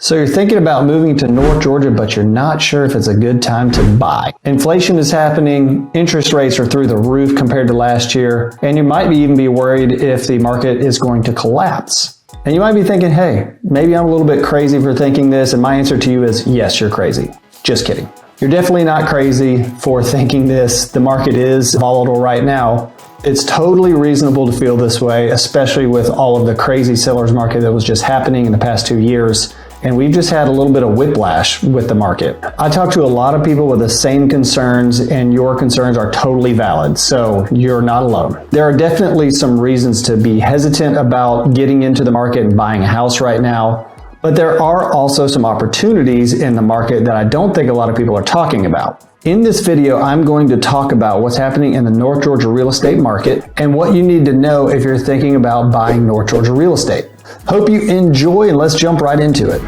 So you're thinking about moving to North Georgia, but you're not sure if it's a good time to buy. Inflation is happening, interest rates are through the roof compared to last year, and you might even be worried if the market is going to collapse. And you might be thinking, hey, maybe I'm a little bit crazy for thinking this, and my answer to you is yes, you're crazy. Just kidding. You're definitely not crazy for thinking this. The market is volatile right now. It's totally reasonable to feel this way, especially with all of the crazy seller's market that was just happening in the past 2 years. And we've just had a little bit of whiplash with the market. I talk to a lot of people with the same concerns, and your concerns are totally valid, so you're not alone. There are definitely some reasons to be hesitant about getting into the market and buying a house right now, but there are also some opportunities in the market that I don't think a lot of people are talking about. In this video, I'm going to talk about what's happening in the North Georgia real estate market and what you need to know if you're thinking about buying North Georgia real estate. Hope you enjoy, and let's jump right into it.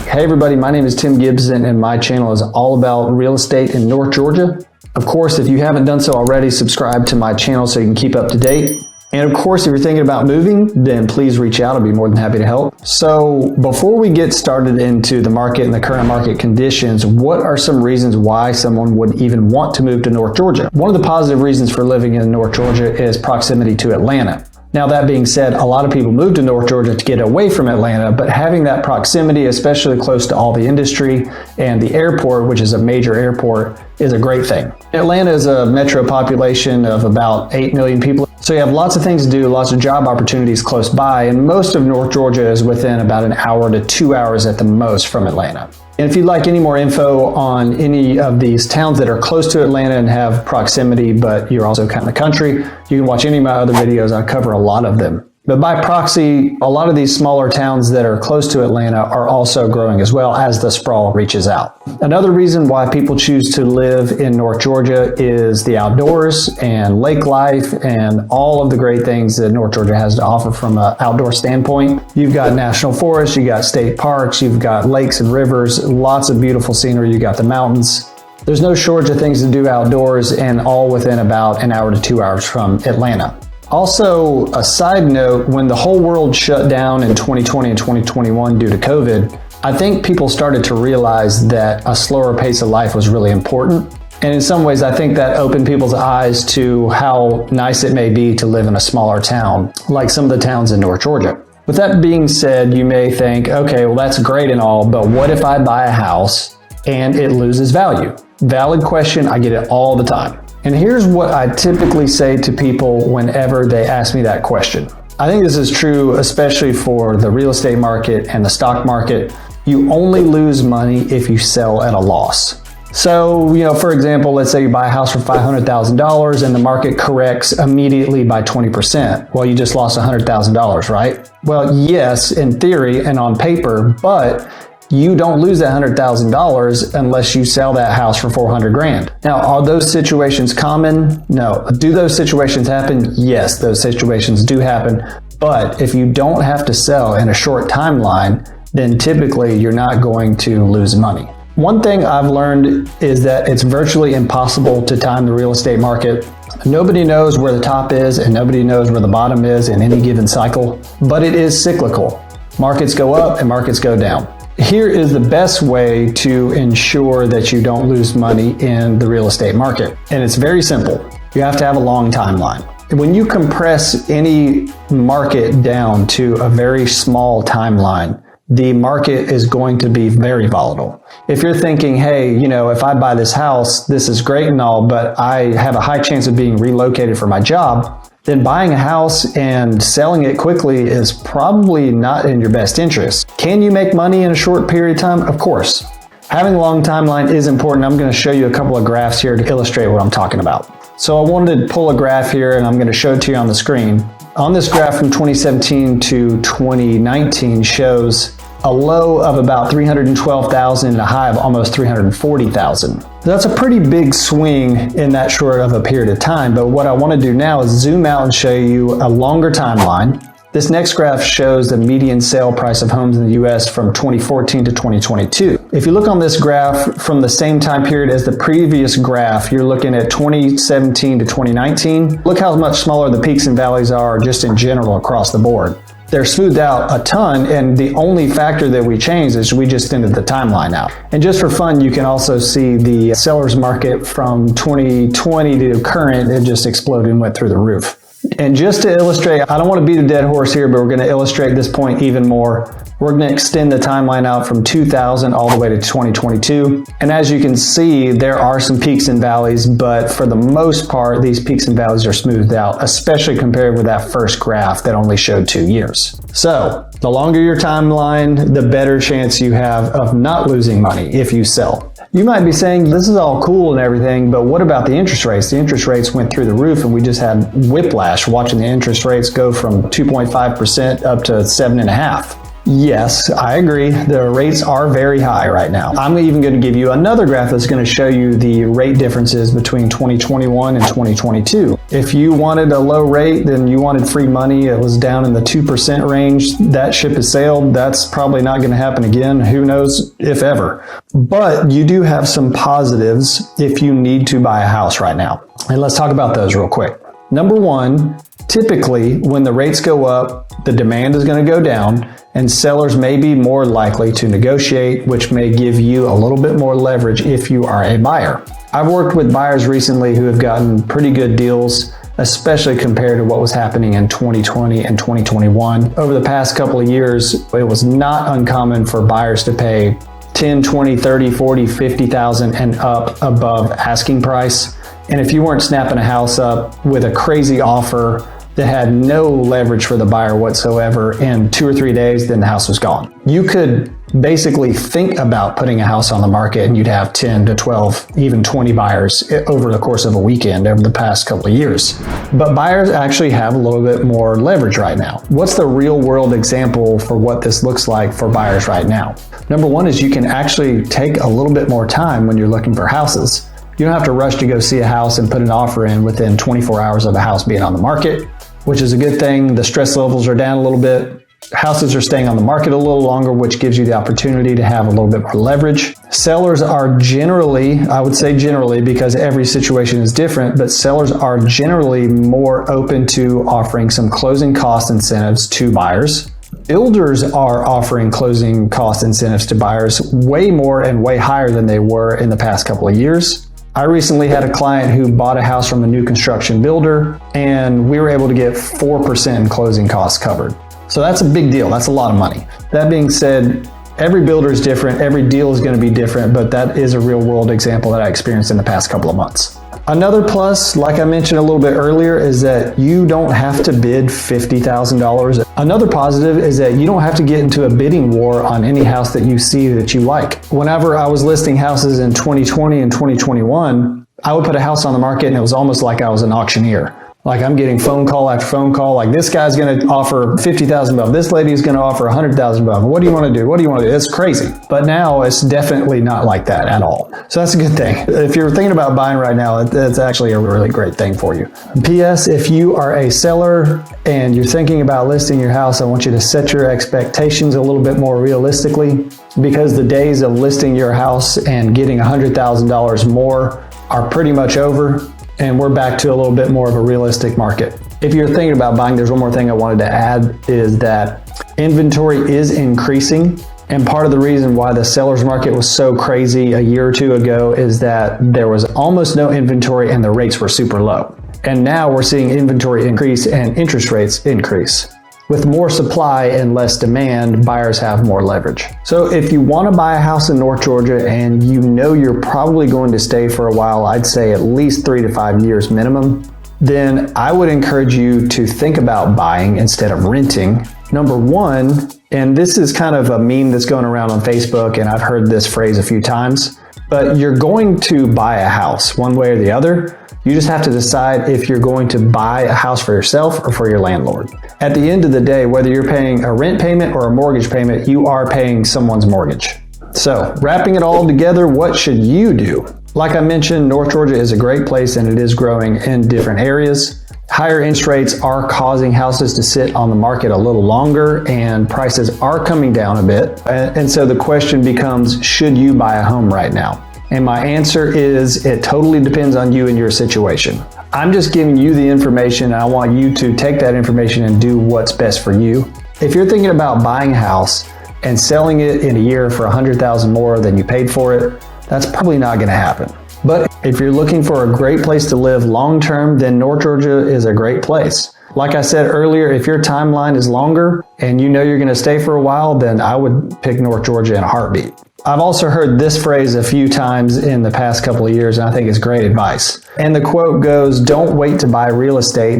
Hey everybody, my name is Tim Gibson and my channel is all about real estate in North Georgia. Of course, if you haven't done so already, subscribe to my channel so you can keep up to date. And of course, if you're thinking about moving, then please reach out. I'll be more than happy to help. So before we get started into the market and the current market conditions, what are some reasons why someone would even want to move to North Georgia? One of the positive reasons for living in North Georgia is proximity to Atlanta. Now, that being said, a lot of people move to North Georgia to get away from Atlanta, but having that proximity, especially close to all the industry and the airport, which is a major airport, is a great thing. Atlanta is a metro population of about 8 million people. So you have lots of things to do, lots of job opportunities close by, and most of North Georgia is within about an hour to 2 hours at the most from Atlanta. And if you'd like any more info on any of these towns that are close to Atlanta and have proximity, but you're also kind of the country, you can watch any of my other videos. I cover a lot of them. But by proxy, a lot of these smaller towns that are close to Atlanta are also growing as well as the sprawl reaches out. Another reason why people choose to live in North Georgia is the outdoors and lake life and all of the great things that North Georgia has to offer from an outdoor standpoint. You've got national forests, you got state parks, you've got lakes and rivers, lots of beautiful scenery, you got the mountains. There's no shortage of things to do outdoors, and all within about an hour to 2 hours from Atlanta. Also, a side note, when the whole world shut down in 2020 and 2021 due to COVID, I think people started to realize that a slower pace of life was really important. And in some ways, I think that opened people's eyes to how nice it may be to live in a smaller town, like some of the towns in North Georgia. With that being said, you may think, okay, well, that's great and all, but what if I buy a house and it loses value? Valid question. I get it all the time. And here's what I typically say to people whenever they ask me that question. I think this is true, especially for the real estate market and the stock market. You only lose money if you sell at a loss. So, for example, let's say you buy a house for $500,000 and the market corrects immediately by 20%. Well, you just lost $100,000, right? Well, yes, in theory and on paper, but you don't lose that $100,000 unless you sell that house for $400,000. Now, are those situations common? No. Do those situations happen? Yes, those situations do happen. But if you don't have to sell in a short timeline, then typically you're not going to lose money. One thing I've learned is that it's virtually impossible to time the real estate market. Nobody knows where the top is and nobody knows where the bottom is in any given cycle, but it is cyclical. Markets go up and markets go down. Here is the best way to ensure that you don't lose money in the real estate market. And it's very simple. You have to have a long timeline. When you compress any market down to a very small timeline, the market is going to be very volatile. If you're thinking, hey, if I buy this house, this is great and all, but I have a high chance of being relocated for my job, then buying a house and selling it quickly is probably not in your best interest. Can you make money in a short period of time? Of course. Having a long timeline is important. I'm going to show you a couple of graphs here to illustrate what I'm talking about. So I wanted to pull a graph here and I'm going to show it to you on the screen. On this graph from 2017 to 2019 shows a low of about 312,000 and a high of almost 340,000. That's a pretty big swing in that short of a period of time, but what I want to do now is zoom out and show you a longer timeline This next graph shows the median sale price of homes in the U.S. from 2014 to 2022. If you look on this graph from the same time period as the previous graph, you're looking at 2017 to 2019. Look how much smaller the peaks and valleys are just in general across the board. They're smoothed out a ton, and the only factor that we changed is we just extended the timeline out. And just for fun, you can also see the seller's market from 2020 to current. It just exploded and went through the roof. And just to illustrate, I don't want to beat a dead horse here, but we're going to illustrate this point even more. We're going to extend the timeline out from 2000 all the way to 2022. And as you can see, there are some peaks and valleys, but for the most part, these peaks and valleys are smoothed out, especially compared with that first graph that only showed 2 years. So the longer your timeline, the better chance you have of not losing money if you sell. You might be saying, this is all cool and everything, but what about the interest rates? The interest rates went through the roof, and we just had whiplash watching the interest rates go from 2.5% up to 7.5%. Yes, I agree. The rates are very high right now. I'm even going to give you another graph that's going to show you the rate differences between 2021 and 2022. If you wanted a low rate, then you wanted free money. It was down in the 2% range. That ship has sailed. That's probably not going to happen again. Who knows if ever. But you do have some positives if you need to buy a house right now. And let's talk about those real quick. Number one, typically when the rates go up, the demand is going to go down, and sellers may be more likely to negotiate, which may give you a little bit more leverage if you are a buyer. I've worked with buyers recently who have gotten pretty good deals, especially compared to what was happening in 2020 and 2021. Over the past couple of years, it was not uncommon for buyers to pay 10, 20, 30, 40, 50,000 and up above asking price. And if you weren't snapping a house up with a crazy offer that had no leverage for the buyer whatsoever in 2 or 3 days, then the house was gone. You could basically think about putting a house on the market and you'd have 10 to 12, even 20 buyers over the course of a weekend over the past couple of years. But buyers actually have a little bit more leverage right now. What's the real world example for what this looks like for buyers right now? Number one is you can actually take a little bit more time when you're looking for houses. You don't have to rush to go see a house and put an offer in within 24 hours of a house being on the market, which is a good thing. The stress levels are down a little bit. Houses are staying on the market a little longer, which gives you the opportunity to have a little bit more leverage. Sellers are generally, I would say generally, because every situation is different, but sellers are generally more open to offering some closing cost incentives to buyers. Builders are offering closing cost incentives to buyers way more and way higher than they were in the past couple of years. I recently had a client who bought a house from a new construction builder, and we were able to get 4% in closing costs covered. So that's a big deal. That's a lot of money. That being said, every builder is different. Every deal is going to be different, but that is a real world example that I experienced in the past couple of months. Another plus, like I mentioned a little bit earlier, is that you don't have to bid $50,000. Another positive is that you don't have to get into a bidding war on any house that you see that you like. Whenever I was listing houses in 2020 and 2021, I would put a house on the market and it was almost like I was an auctioneer. Like I'm getting phone call after phone call, like this guy's going to offer 50,000 above, this lady's going to offer 100,000 above. What do you want to do? What do you want to do? It's crazy. But now it's definitely not like that at all. So that's a good thing. If you're thinking about buying right now, that's actually a really great thing for you. P.S. If you are a seller and you're thinking about listing your house, I want you to set your expectations a little bit more realistically, because the days of listing your house and getting $100,000 more are pretty much over. And we're back to a little bit more of a realistic market. If you're thinking about buying, there's one more thing I wanted to add is that inventory is increasing. And part of the reason why the seller's market was so crazy a year or two ago is that there was almost no inventory and the rates were super low. And now we're seeing inventory increase and interest rates increase. With more supply and less demand, buyers have more leverage. So if you want to buy a house in North Georgia and you know you're probably going to stay for a while, I'd say at least 3 to 5 years minimum, then I would encourage you to think about buying instead of renting. Number one, and this is kind of a meme that's going around on Facebook, and I've heard this phrase a few times, but you're going to buy a house one way or the other. You just have to decide if you're going to buy a house for yourself or for your landlord. At the end of the day, whether you're paying a rent payment or a mortgage payment, you are paying someone's mortgage. So, wrapping it all together, what should you do? Like I mentioned, North Georgia is a great place and it is growing in different areas. Higher interest rates are causing houses to sit on the market a little longer and prices are coming down a bit. And so the question becomes, should you buy a home right now? And my answer is, it totally depends on you and your situation. I'm just giving you the information and I want you to take that information and do what's best for you. If you're thinking about buying a house and selling it in a year for $100,000 more than you paid for it, that's probably not going to happen. But if you're looking for a great place to live long-term, then North Georgia is a great place. Like I said earlier, if your timeline is longer and you know you're going to stay for a while, then I would pick North Georgia in a heartbeat. I've also heard this phrase a few times in the past couple of years, and I think it's great advice. And the quote goes, "Don't wait to buy real estate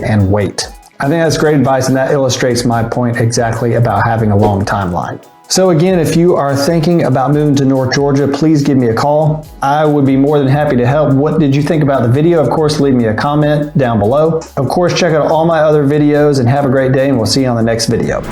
and wait." I think that's great advice, and that illustrates my point exactly about having a long timeline. So again, if you are thinking about moving to North Georgia, please give me a call. I would be more than happy to help. What did you think about the video? Of course, leave me a comment down below. Of course, check out all my other videos and have a great day, and we'll see you on the next video.